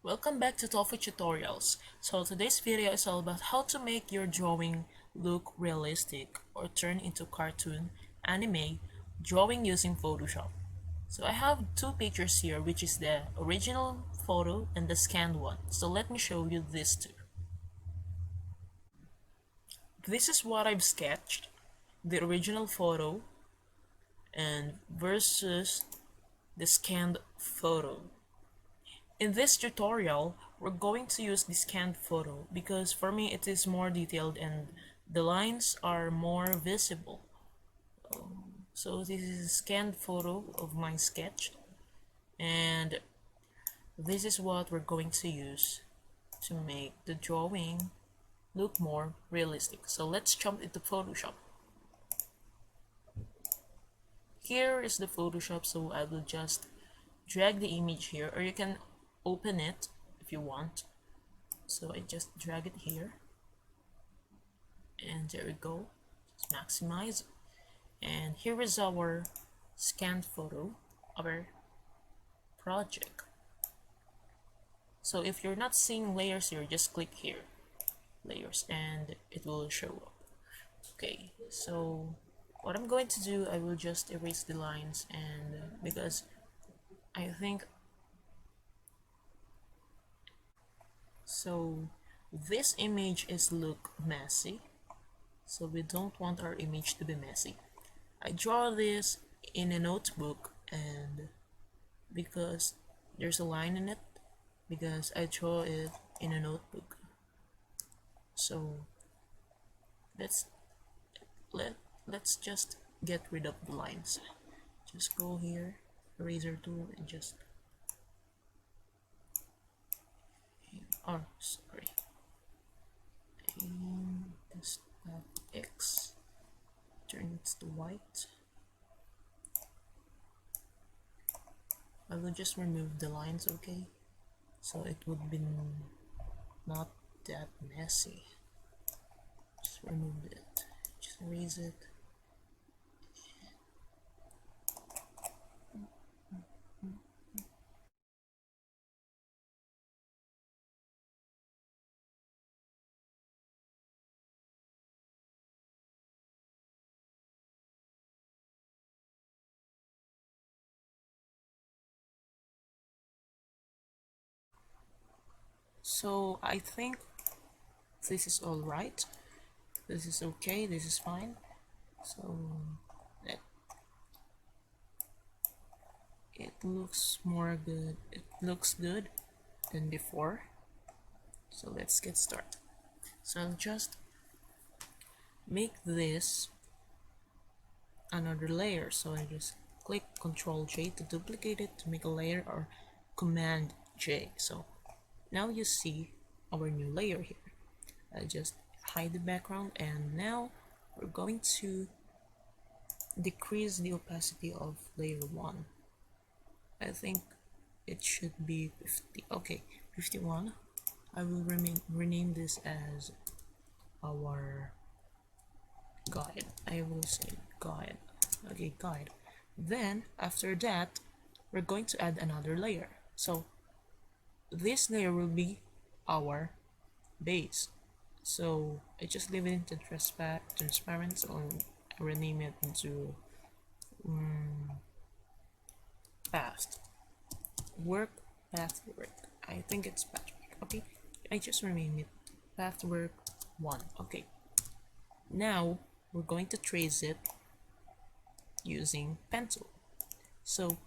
Welcome back to Tofu Tutorials. So today's video is all about how to make your drawing look realistic or turn into cartoon, anime, drawing using Photoshop. So I have two pictures here, which is the original photo and the scanned one. So let me show you these two. This is what I've sketched, the original photo and versus the scanned photo. In this tutorial, we're going to use the scanned photo because for me it is more detailed and the lines are more visible. So this is a scanned photo of my sketch, and this is what we're going to use to make the drawing look more realistic. So let's jump into Photoshop. Here is the Photoshop, so I will just drag the image here, or you can open it if you want. So I just drag it here, and there we go. Just maximize, and here is our scanned photo, our project. So if you're not seeing layers here, just click here, layers, and it will show up. Okay, so what I'm going to do, I will just erase the lines, and because I think so this image is look messy, so we don't want our image to be messy. I draw this in a notebook, and because there's a line in it, because I draw it in a notebook. So let's let's just get rid of the lines. Just go here, eraser tool, and just oh sorry, and just X, turn it to white. I will just remove the lines, okay? So it would be not that messy. Just remove it, just erase it. So I think this is all right. This is okay. This is fine. So that it looks more good. It looks good than before. So let's get started. So I'll just make this another layer. So I just click Ctrl J to duplicate it to make a layer, or Command J. So now you see our new layer here. I just hide the background, and now we're going to decrease the opacity of layer 1. I think it should be 50. Okay, 51. I will rename this as our guide. I will say guide. Okay, guide. Then after that, we're going to add another layer. So this layer will be our base. So I just leave it into transparent, so I rename it into path work. I think it's path work. Okay, I just rename it path work 1. Okay, now we're going to trace it using PENTOOL. So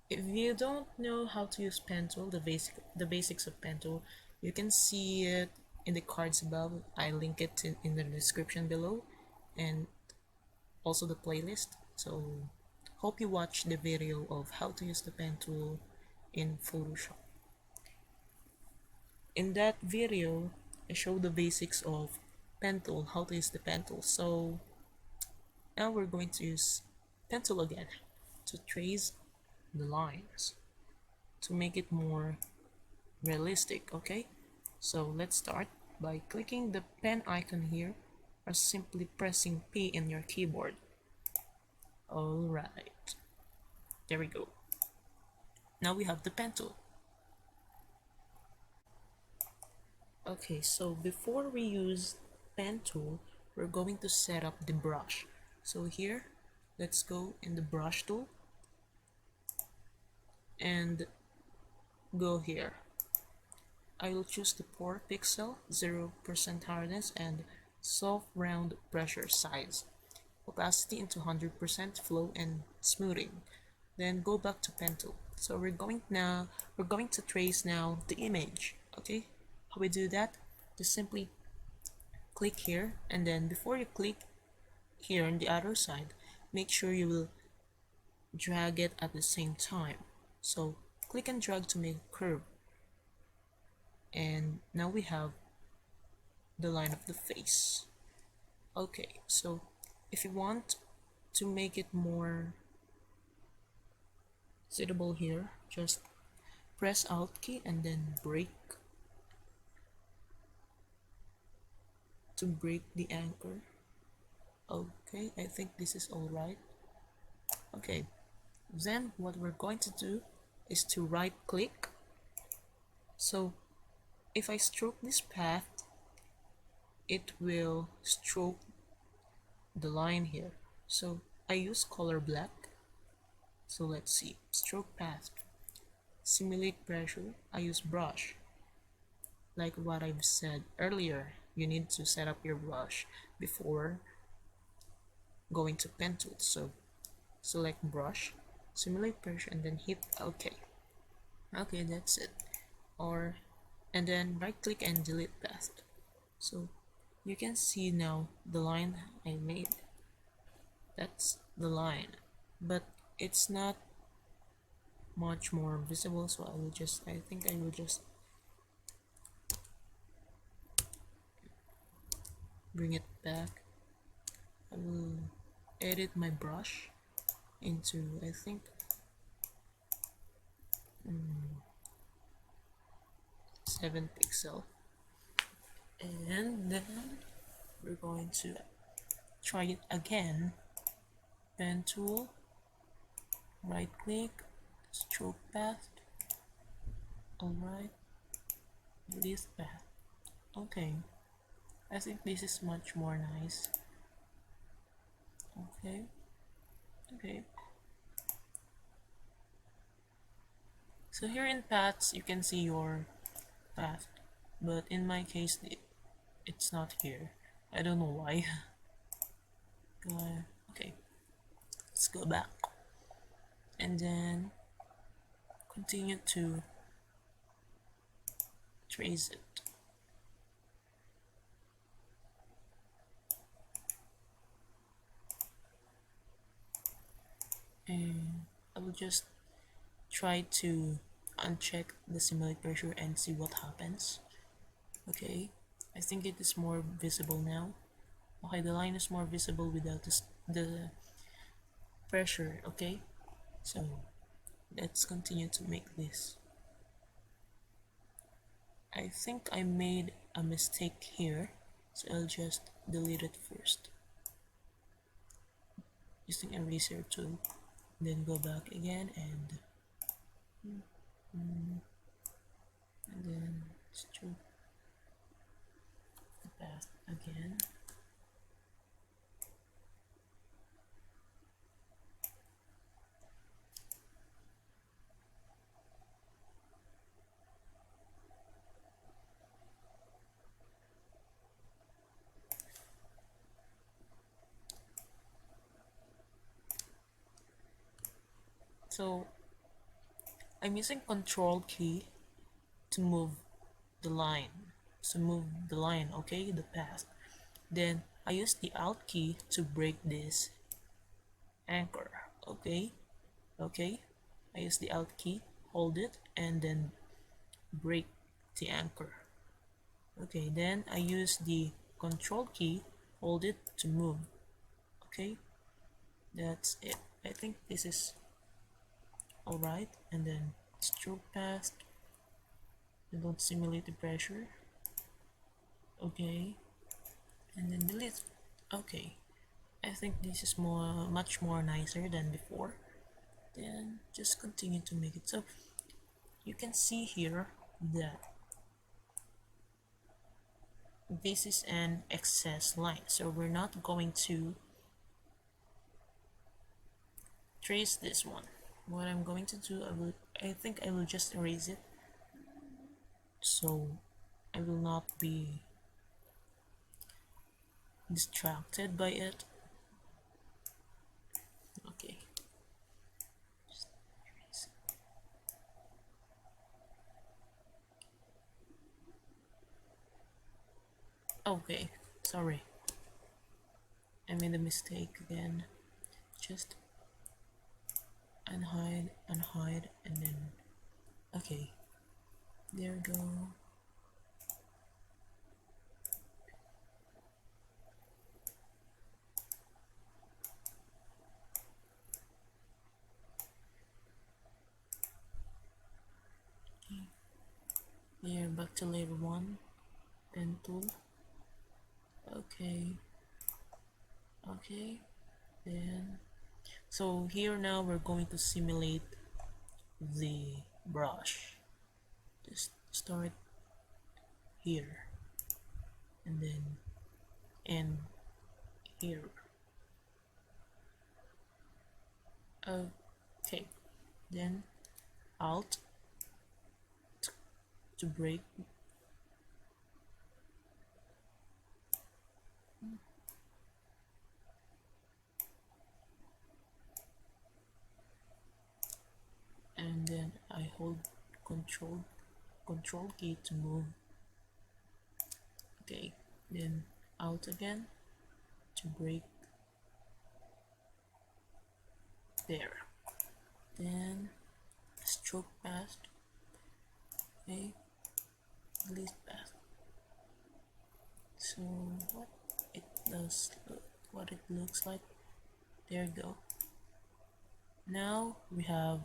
if you don't know how to use PENTOOL, the basics of PENTOOL, you can see it in the cards above. I link it in the description below, and also the playlist. So hope you watch the video of how to use the PENTOOL in Photoshop. In that video, I show the basics of PENTOOL, how to use the PENTOOL. So now we're going to use PENTOOL again to trace the lines to make it more realistic. Okay, so let's start by clicking the pen icon here, or simply pressing P in your keyboard. Alright, there we go. Now we have the pen tool. Okay, so before we use pen tool, we're going to set up the brush. So here, let's go in the brush tool and go here. I will choose the 4 pixel, 0% hardness, and soft round pressure size. Opacity into 100%, flow and smoothing. Then go back to pen tool. So we're going to trace now the image. Okay, how we do that? Just simply click here, and then before you click here on the other side, make sure you will drag it at the same time. So click and drag to make a curve, and now we have the line of the face. Okay, so if you want to make it more suitable here, just press Alt key and then break to break the anchor. Okay, I think this is alright. Okay, then what we're going to do is to right click. So if I stroke this path, it will stroke the line here. So I use color black. So let's see, stroke path, simulate pressure. I use brush. Like what I've said earlier, you need to set up your brush before going to pen tool. So select brush, simulate pressure, and then hit OK. Okay, that's it. And then right click and delete path. So you can see now the line I made. That's the line, but it's not much more visible, so I think I will just bring it back. I will edit my brush into, I think, 7 pixel, and then we're going to try it again. Pen tool, right click, stroke path. Alright, delete path. Okay, I think this is much more nice. Okay, so here in paths you can see your path, but in my case it's not here. I don't know why. Okay, let's go back and then continue to trace it. And I will just try to uncheck the simulate pressure and see what happens. Okay, I think it is more visible now. Okay, the line is more visible without the pressure. Okay, so let's continue to make this. I think I made a mistake here, so I'll just delete it first using eraser tool, then go back again and then stroke the path again. So I'm using control key to move the line. So move the line, okay, the path. Then I use the Alt key to break this anchor. Okay. I use the Alt key, hold it, and then break the anchor. Okay, then I use the control key, hold it to move. Okay, that's it. I think this is alright. And then stroke path, and don't simulate the pressure. Okay, and then delete. Okay, I think this is much more nicer than before. Then just continue to make it. So you can see here that this is an excess line, so we're not going to trace this one. What I'm going to do, I think I will just erase it so I will not be distracted by it. Okay. Just erase it. Okay, sorry. I made a mistake again. Just unhide, unhide, and then okay. There we go. Here, back to layer 1, pen tool. Okay, okay, then so here now we're going to simulate the brush. Just start here and then end here. Okay, then Alt to break, and then I hold control key to move. Okay, then Alt again to break there. Then stroke path. Okay, least path. So what it does, what it looks like. There you go. Now we have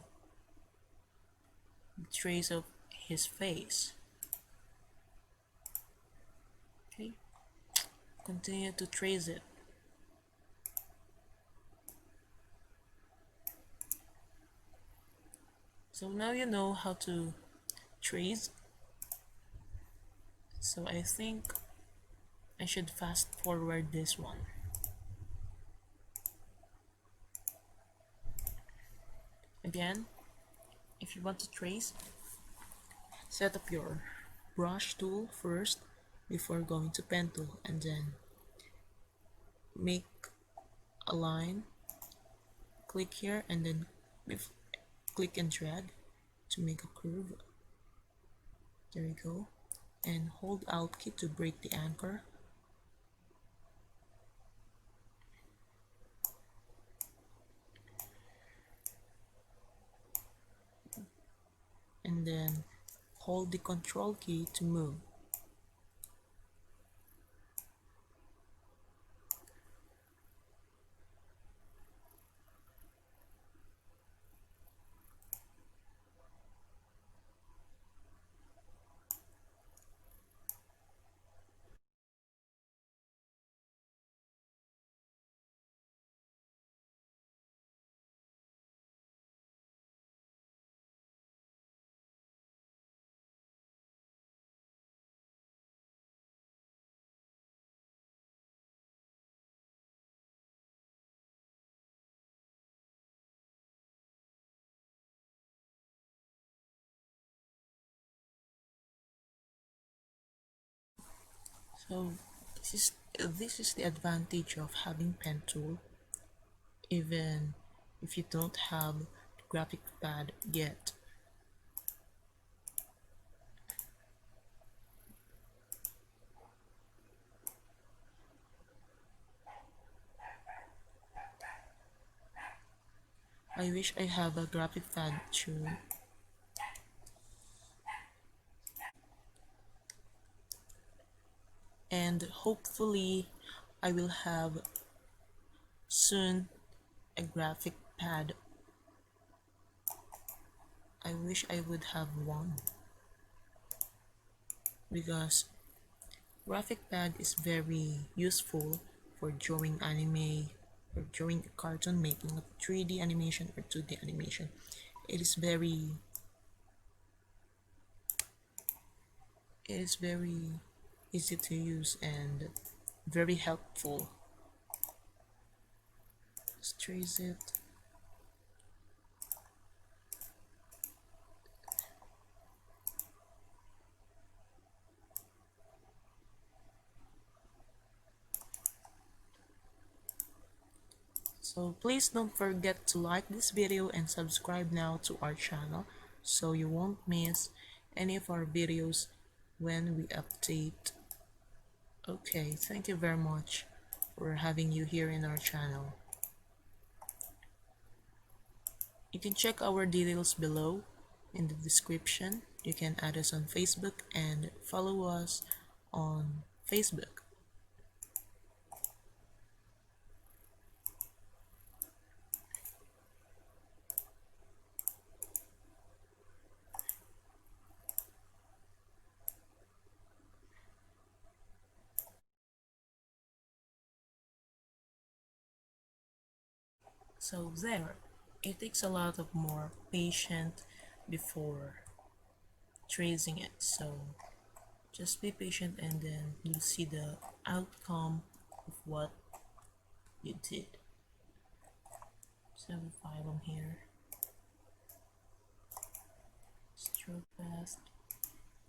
the trace of his face. Okay, continue to trace it. So now you know how to trace. So I think I should fast forward this one. Again, if you want to trace, set up your brush tool first before going to pen tool, and then make a line, click here, and then click and drag to make a curve. There you go, and hold Alt key to break the anchor. And then hold the control key to move. So this is the advantage of having pen tool, even if you don't have the graphic pad yet. I wish I have a graphic pad too. And hopefully I will have soon a graphic pad. I wish I would have one, because graphic pad is very useful for drawing anime or drawing a cartoon, making a 3D animation or 2D animation. It is very easy to use and very helpful. Let's trace it. So please don't forget to like this video and subscribe now to our channel so you won't miss any of our videos when we update. Okay, thank you very much for having you here in our channel. You can check our details below in the description. You can add us on Facebook and follow us on Facebook. So there, it takes a lot of more patience before tracing it. So just be patient and then you'll see the outcome of what you did. So we file them here. Stroke fast.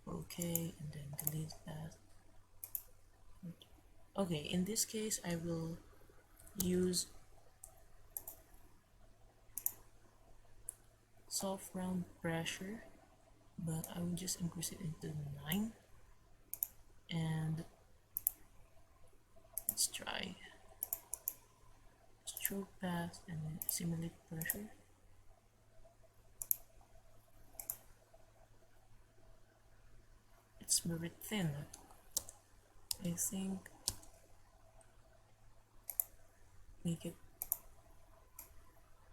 Okay, and then delete that. Okay, in this case I will use soft round pressure, but I will just increase it into 9. And let's try stroke path and then simulate pressure. It's very thin. I think make it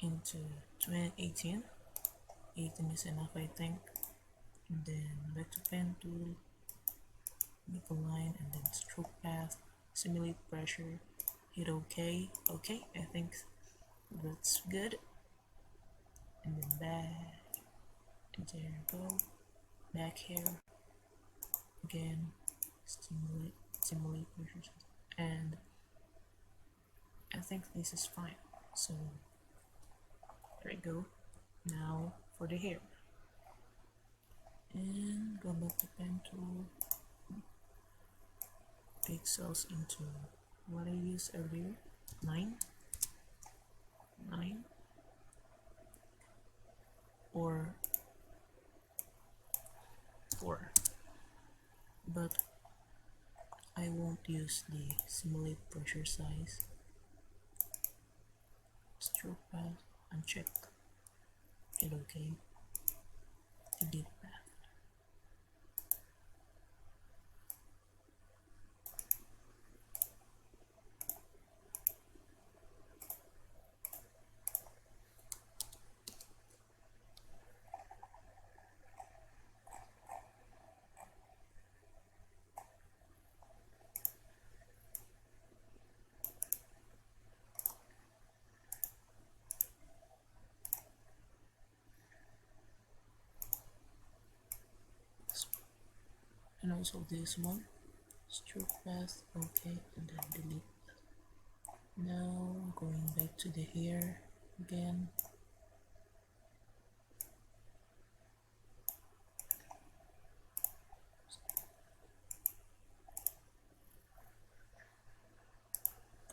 into 2018. 18 is enough, I think. And then back to pen tool, make a line and then stroke path, simulate pressure, hit OK. Okay, I think that's good. And then back, and there you go. Back here again, simulate pressure, and I think this is fine. So there you go. Now for the hair, and go back to pen tool, pixels into what I used earlier, 9 or 4, but I won't use the simulate pressure size. Stroke path, uncheck, hit OK, delete path. And also this one, stroke path, OK, and then delete. Now going back to the hair again.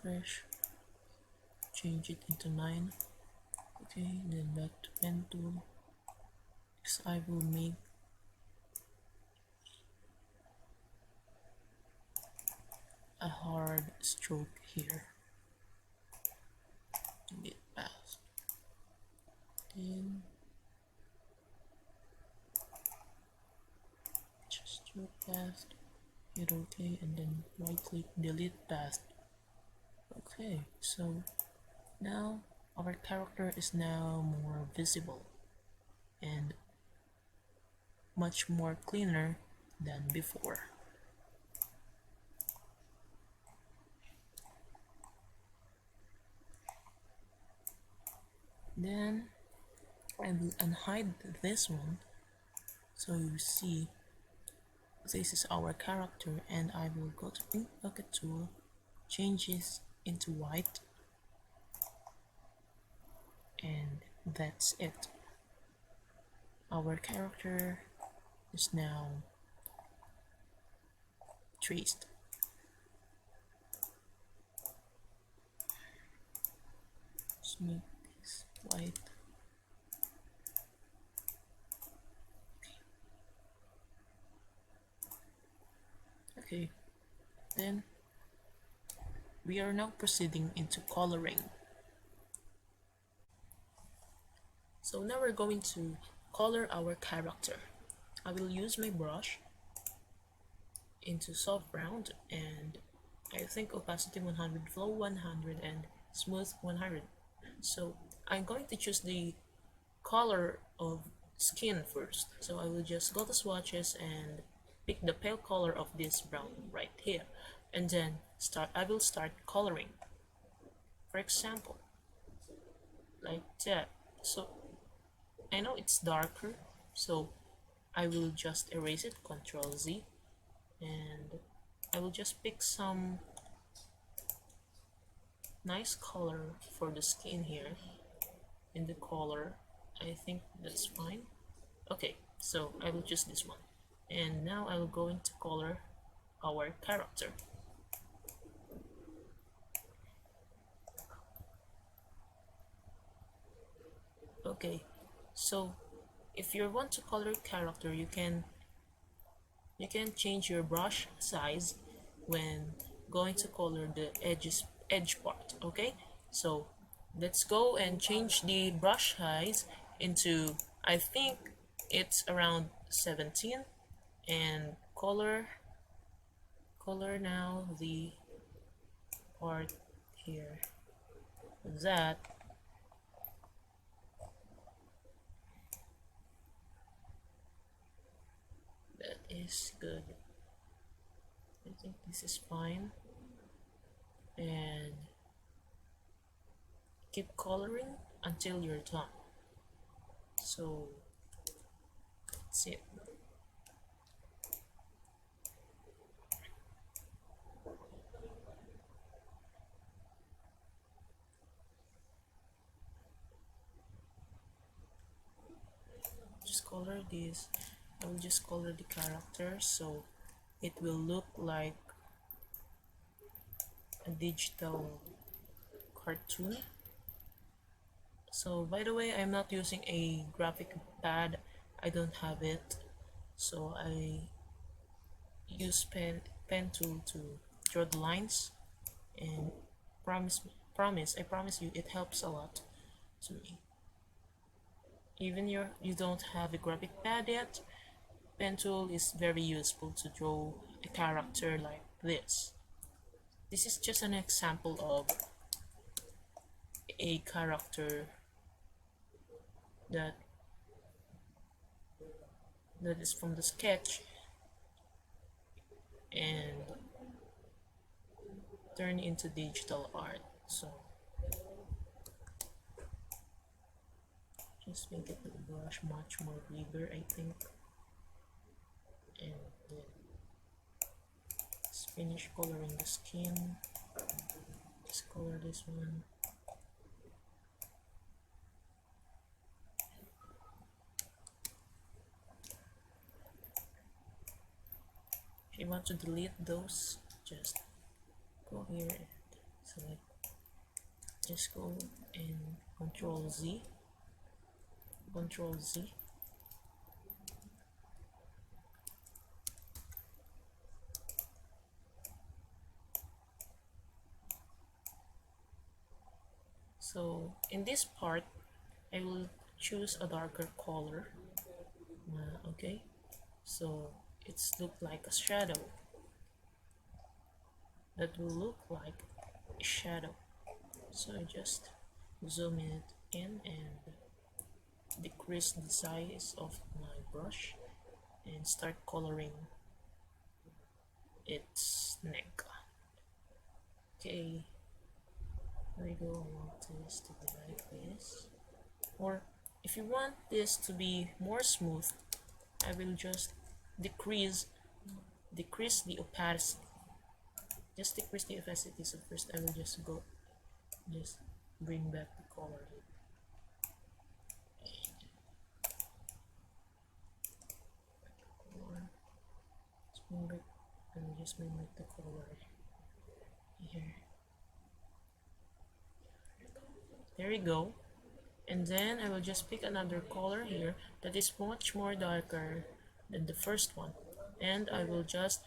Fresh, change it into 9. Okay, then back to pen tool, because I will make a hard stroke here. Get past. Then just stroke past, hit OK, and then right click delete past. Okay, so now our character is now more visible and much more cleaner than before. Then I will unhide this one so you see this is our character, and I will go to ink bucket tool, change this into white, and that's it. Our character is now traced. Let's make this white. Okay, then we are now proceeding into coloring. So now we're going to color our character. I will use my brush into soft brown, and I think opacity 100, flow 100, and smooth 100. So I'm going to choose the color of skin first. So I will just go to swatches and pick the pale color of this brown right here, and then I will start coloring. For example, like that. So I know it's darker, so I will just erase it, Control Z, and I will just pick some nice color for the skin here in the color. I think that's fine. Okay, so I will choose this one, and now I will go into color our character. Okay, so if you want to color character, you can change your brush size when going to color the edge part. Okay, so let's go and change the brush size into, I think it's around 17, and color now the part here. That is good. I think this is fine, and keep coloring until you're done. So that's it. Just color this. I will just color the character so it will look like a digital cartoon. So by the way, I'm not using a graphic pad. I don't have it, so I use pen tool to draw the lines, and I promise you it helps a lot to me. Even you don't have a graphic pad yet, pen tool is very useful to draw a character like this. This is just an example of a character that is from the sketch and turn into digital art. So just make it the brush much more bigger, I think, and then just finish coloring the skin. Just color this one. If you want to delete those, just go here and select, just go and Control Z, So in this part, I will choose a darker color. Okay, so it's look like a shadow. That will look like a shadow. So I just zoom it in and decrease the size of my brush and start coloring its neck. Okay, there we go. I want this to be like this, or if you want this to be more smooth, I will just decrease decrease the opacity. Just decrease the opacity. So first I will just bring back the color here. I will just bring back the color here. There we go. And then I will just pick another color here that is much more darker than the first one, and I will just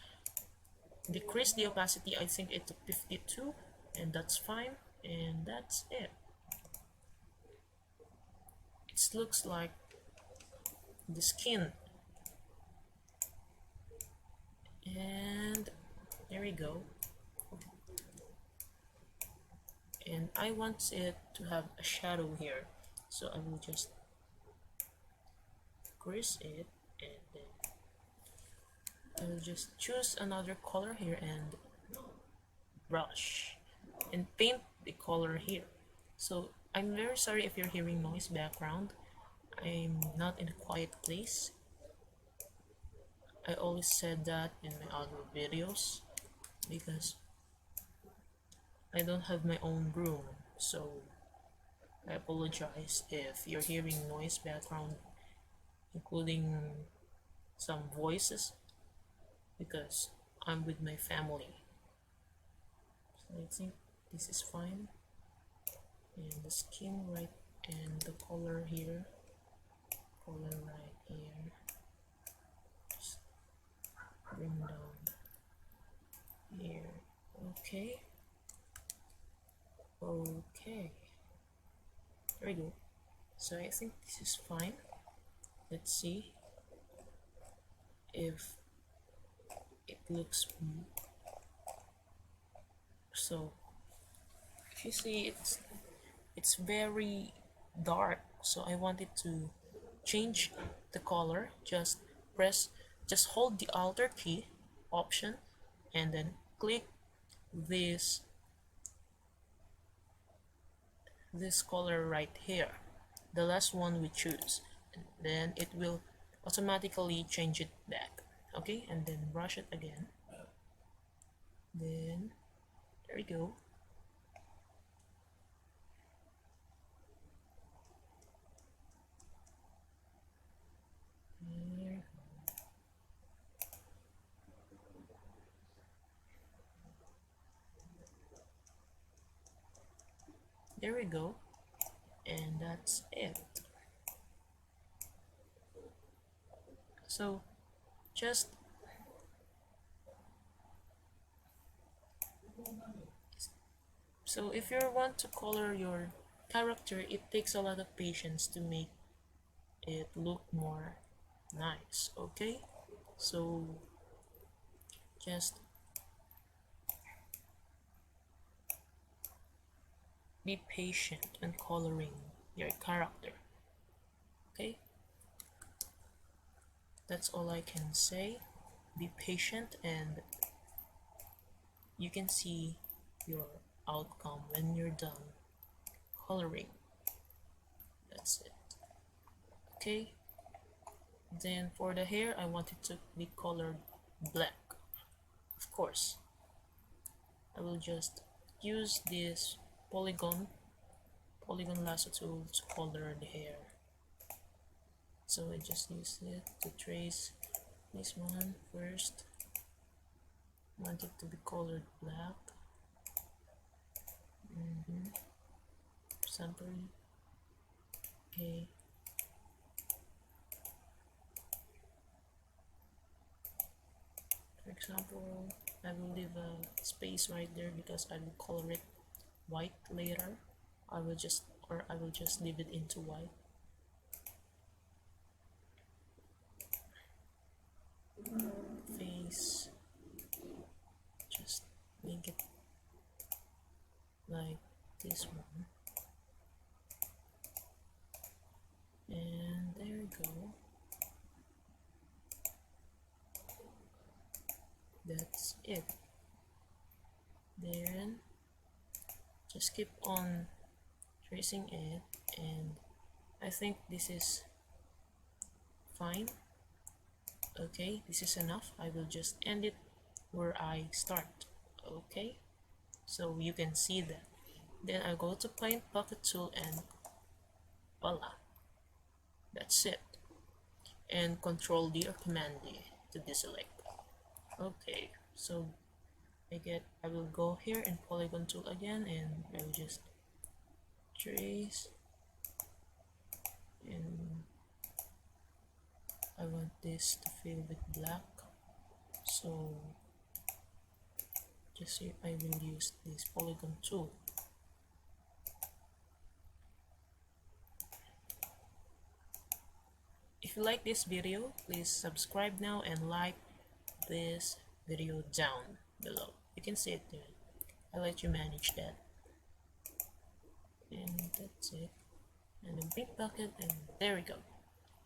decrease the opacity. I think it's 52, and that's fine, and that's it. It looks like the skin, and there we go. And I want it to have a shadow here, so I will just crease it, and then I will just choose another color here and brush and paint the color here. So I'm very sorry if you're hearing noise background. I'm not in a quiet place. I always said that in my other videos because I don't have my own room, so I apologize if you're hearing noise background, including some voices, because I'm with my family. So I think this is fine, and the skin right, and the color here, color right here, just bring down here. Okay, there we go. So I think this is fine. Let's see if it looks. So if you see, it's very dark, so I wanted to change the color. Just hold the Alt key option and then click this color right here, the last one we choose, and then it will automatically change it back. Okay, and then brush it again, then there we go. Here. There we go, and that's it. So just if you want to color your character, it takes a lot of patience to make it look more nice. Okay, so just be patient when coloring your character. Okay, that's all I can say. Be patient, and you can see your outcome when you're done coloring. That's it. Okay, then for the hair, I want it to be colored black. Of course, I will just use this polygon lasso tool to color the hair. So I just use it to trace this one first. I want it to be colored black. Sample. Okay. For example, I will leave a space right there because I will color it white later. I will just leave it into white. Face, just make it like this one, and there we go. That's it. Then just keep on tracing it, and I think this is fine. Okay, this is enough. I will just end it where I start. Okay, so you can see that. Then I go to Paint Bucket Tool and voila, that's it. And Control D or Command D to deselect. Okay, so I will go here in Polygon Tool again, and I will just trace, and I want this to fill with black, so just here I will use this Polygon Tool. If you like this video, please subscribe now and like this video down below. You can see it there. I'll let you manage that. And that's it. And a big bucket, and there we go.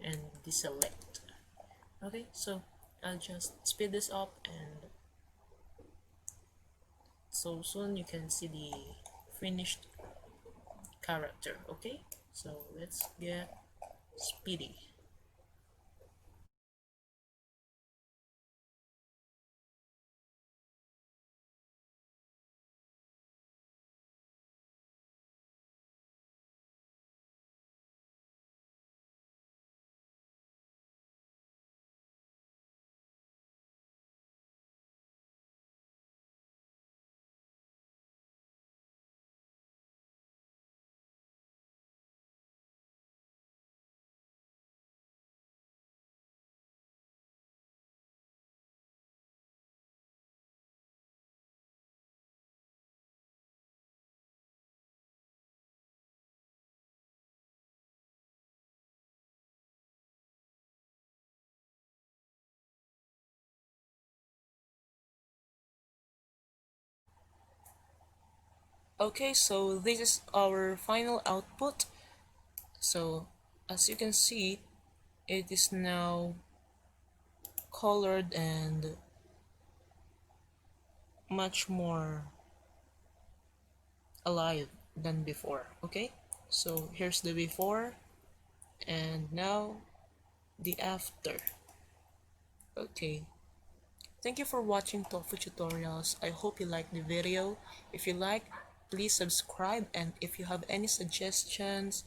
And deselect. Okay, so I'll just speed this up, and so soon you can see the finished character. Okay, so let's get speedy. Okay, so this is our final output. So as you can see, it is now colored and much more alive than before. Okay, so here's the before and now the after. Okay, thank you for watching Tofu tutorials. I hope you liked the video. If you like, please subscribe, and if you have any suggestions,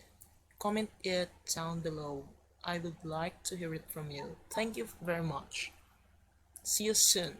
comment it down below. I would like to hear it from you. Thank you very much. See you soon.